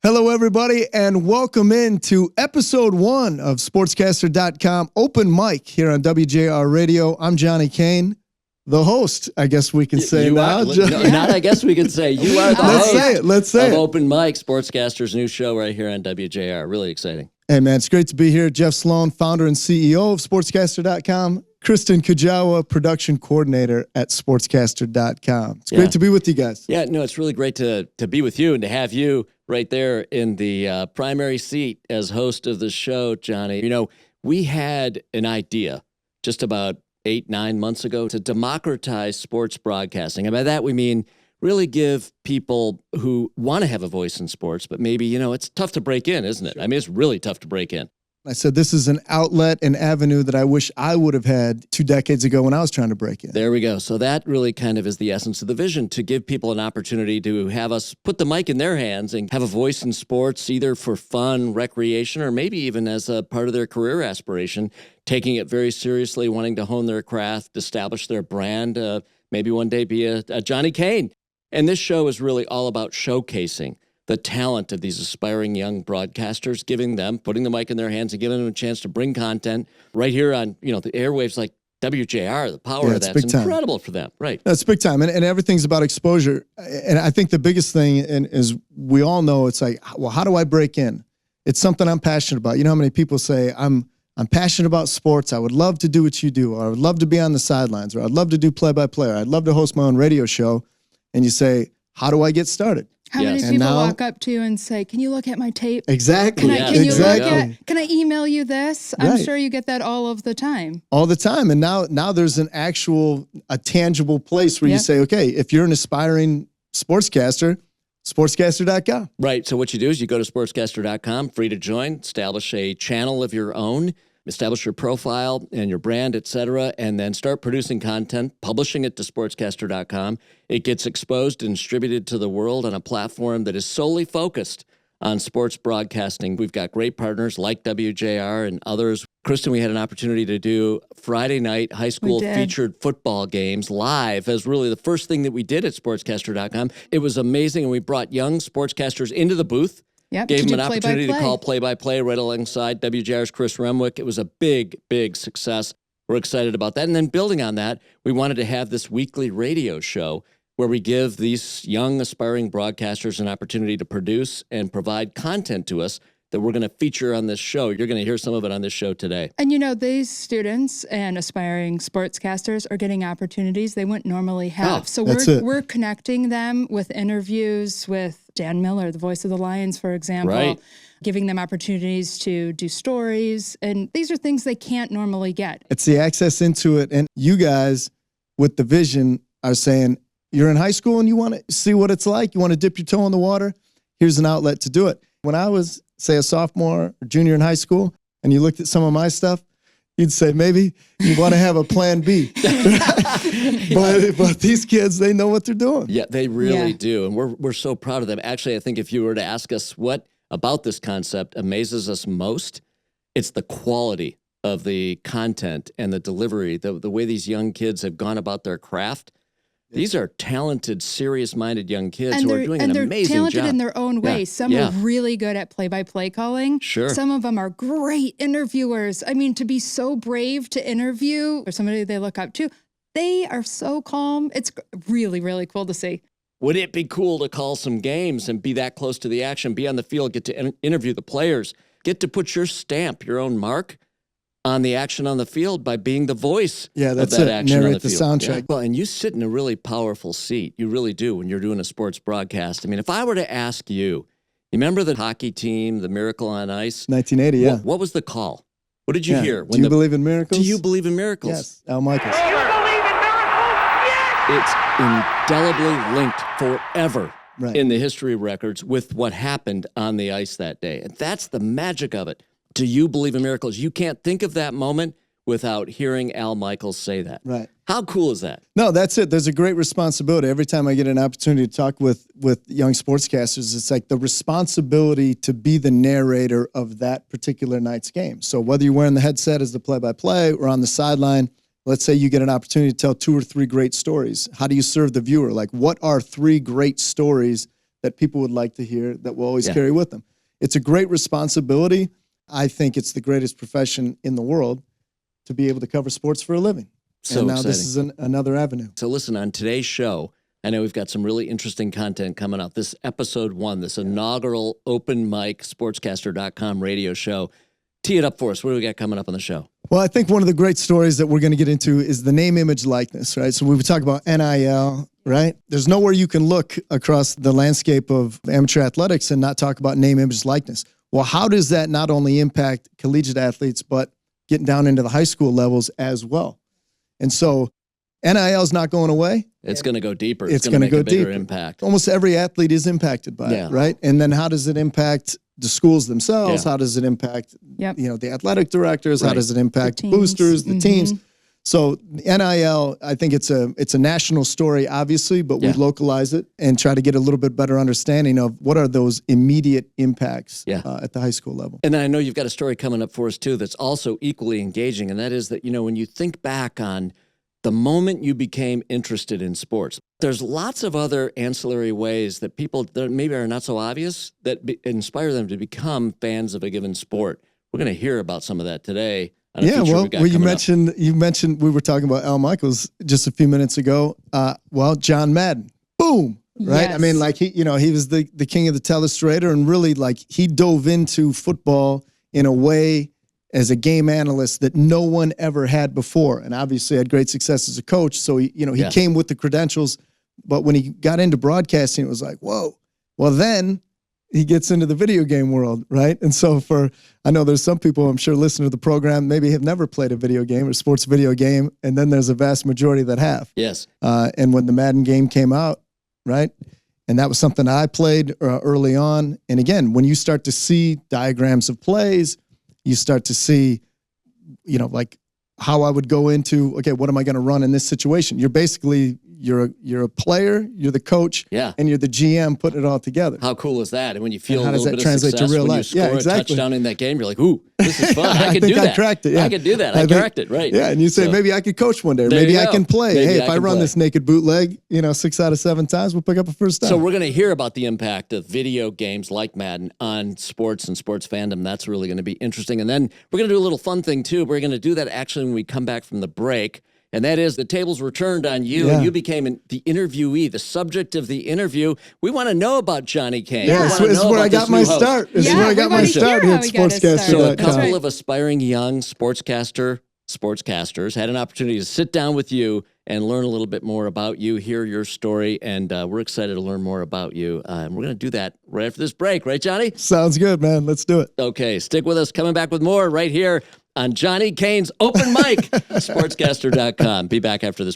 Hello, everybody, and welcome into episode 1 of SportsCaster.com Open Mic here on WJR Radio. I'm Johnny Kane, the host, I guess we can say now. Not I guess we can say. You are the host. Let's say it. Open Mic, SportsCaster's new show right here on WJR. Really exciting. Hey, man, it's great to be here. Jeff Sloan, founder and CEO of SportsCaster.com. Kristen Kujawa, production coordinator at SportsCaster.com. It's great to be with you guys. Yeah, no, it's really great to be with you and to have you right there in the primary seat as host of the show, Johnny. You know, we had an idea just about 8-9 months ago to democratize sports broadcasting. And by that, we mean really give people who want to have a voice in sports, but maybe, you know, it's tough to break in, isn't it? Sure. I mean, it's really tough to break in. I said, this is an outlet, an avenue that I wish I would have had 2 decades ago when I was trying to break in. There we go. So that really kind of is the essence of the vision, to give people an opportunity to have us put the mic in their hands and have a voice in sports, either for fun, recreation, or maybe even as a part of their career aspiration, taking it very seriously, wanting to hone their craft, establish their brand, maybe one day be a Johnny Kane. And this show is really all about showcasing the talent of these aspiring young broadcasters, putting the mic in their hands and giving them a chance to bring content right here on, you know, the airwaves like WJR. The power of that's incredible for them. Right. That's big time. And everything's about exposure. And I think the biggest thing is we all know it's like, well, how do I break in? It's something I'm passionate about. You know how many people say, I'm passionate about sports. I would love to do what you do, or I would love to be on the sidelines, or I'd love to do play-by-play, or I'd love to host my own radio show. And you say, how do I get started? How many people walk up to you and say, can you look at my tape? Exactly. Can I email you this? I'm sure you get that all of the time. All the time. And now there's a tangible place where you say, okay, if you're an aspiring sportscaster, SportsCaster.com. Right. So what you do is you go to SportsCaster.com, free to join, establish a channel of your own, establish your profile and your brand, et cetera, and then start producing content, publishing it to SportsCaster.com. It gets exposed and distributed to the world on a platform that is solely focused on sports broadcasting. We've got great partners like WJR and others. Kristen, we had an opportunity to do Friday night high school featured football games live as really the first thing that we did at SportsCaster.com. It was amazing, and we brought young sportscasters into the booth. Yep, gave them an opportunity to call play-by-play right alongside WJR's Chris Remwick. It was a big, big success. We're excited about that. And then building on that, we wanted to have this weekly radio show where we give these young, aspiring broadcasters an opportunity to produce and provide content to us that we're going to feature on this show. You're going to hear some of it on this show today. And you know, these students and aspiring sportscasters are getting opportunities they wouldn't normally have. So we're connecting them with interviews with Dan Miller, the voice of the Lions, for example, giving them opportunities to do stories. And these are things they can't normally get. It's the access into it. And you guys with the vision are saying, you're in high school and you want to see what it's like. You want to dip your toe in the water. Here's an outlet to do it. When I was, say, a sophomore or junior in high school, and you looked at some of my stuff, you'd say, maybe you want to have a plan B. but these kids, they know what they're doing. Yeah, they really do. And we're so proud of them. Actually, I think if you were to ask us what about this concept amazes us most, it's the quality of the content and the delivery, the way these young kids have gone about their craft. These are talented, serious-minded young kids who are doing an amazing job. And they're talented in their own way. Some are really good at play-by-play calling. Sure. Some of them are great interviewers. I mean, to be so brave to interview or somebody they look up to, they are so calm. It's really, really cool to see. Would it be cool to call some games and be that close to the action, be on the field, get to interview the players, get to put your stamp, your own mark on the action on the field by being the voice of that action on the field. The soundtrack. Yeah. Well, and you sit in a really powerful seat. You really do when you're doing a sports broadcast. I mean, if I were to ask you remember the hockey team, the Miracle on Ice? 1980, yeah. What was the call? What did you hear? Do you believe in miracles? Do you believe in miracles? Yes, Al Michaels. Do you believe in miracles? Yes! It's indelibly linked forever in the history records with what happened on the ice that day. And that's the magic of it. Do you believe in miracles? You can't think of that moment without hearing Al Michaels say that. Right. How cool is that? No, that's it. There's a great responsibility. Every time I get an opportunity to talk with young sportscasters, it's like the responsibility to be the narrator of that particular night's game. So whether you're wearing the headset as the play-by-play or on the sideline, let's say you get an opportunity to tell 2 or 3 great stories. How do you serve the viewer? Like, what are 3 great stories that people would like to hear that will always carry with them. It's a great responsibility. I think it's the greatest profession in the world to be able to cover sports for a living. So and now exciting. this is another avenue. So listen, on today's show, I know we've got some really interesting content coming up. This episode 1, this inaugural open mic SportsCaster.com radio show. Tee it up for us. What do we got coming up on the show? Well, I think one of the great stories that we're going to get into is the name, image, likeness, right? So we would talk about NIL, right? There's nowhere you can look across the landscape of amateur athletics and not talk about name, image, likeness. Well, how does that not only impact collegiate athletes, but getting down into the high school levels as well? And so NIL is not going away. It's going to go deeper. It's going to go make a bigger deeper. impact. Almost every athlete is impacted by it, right? And then how does it impact the schools themselves? How does it impact, the athletic directors? How does it impact the boosters, the teams? So NIL, I think it's a national story, obviously, but we localize it and try to get a little bit better understanding of what are those immediate impacts at the high school level. And then I know you've got a story coming up for us too that's also equally engaging, and that is that, when you think back on the moment you became interested in sports, there's lots of other ancillary ways that people that maybe are not so obvious that inspire them to become fans of a given sport. We're going to hear about some of that today. Yeah, you mentioned we were talking about Al Michaels just a few minutes ago. John Madden, boom, right? Yes. I mean, like he was the king of the telestrator, and really like he dove into football in a way as a game analyst that no one ever had before, and obviously had great success as a coach. So he came with the credentials, but when he got into broadcasting, it was like, whoa. Well, then he gets into the video game world, right? And so I know there's some people I'm sure listening to the program maybe have never played a video game or sports video game, and then there's a vast majority that have. Yes. And when the Madden game came out, right? And that was something I played early on. And again, when you start to see diagrams of plays, you start to see, like how I would go into, okay, what am I going to run in this situation? You're basically, you're a player, you're the coach, and you're the GM putting it all together. How cool is that? And when you feel how a does little that bit of translate success to real when life? you score a touchdown in that game, you're like, ooh, this is fun. I can do that. I cracked it. Yeah. I can do that. I cracked it, right. Yeah, and you say, maybe I could coach one day. Maybe I can play. Maybe hey, if I run this naked bootleg, 6 out of 7 times, we'll pick up a first down. So we're going to hear about the impact of video games like Madden on sports and sports fandom. That's really going to be interesting. And then we're going to do a little fun thing, too. We're going to do that actually when we come back from the break. And that is the tables were turned on you, and you became the interviewee, the subject of the interview. We want to know about Johnny Kane. Yeah, this is where I got my start. This is where I got my start here at SportsCaster. So a couple of aspiring young SportsCasters had an opportunity to sit down with you and learn a little bit more about you, hear your story, and we're excited to learn more about you. And we're going to do that right after this break. Right, Johnny? Sounds good, man. Let's do it. Okay, stick with us. Coming back with more right here on Johnny Kane's Open Mic, SportsCaster.com. Be back after this break.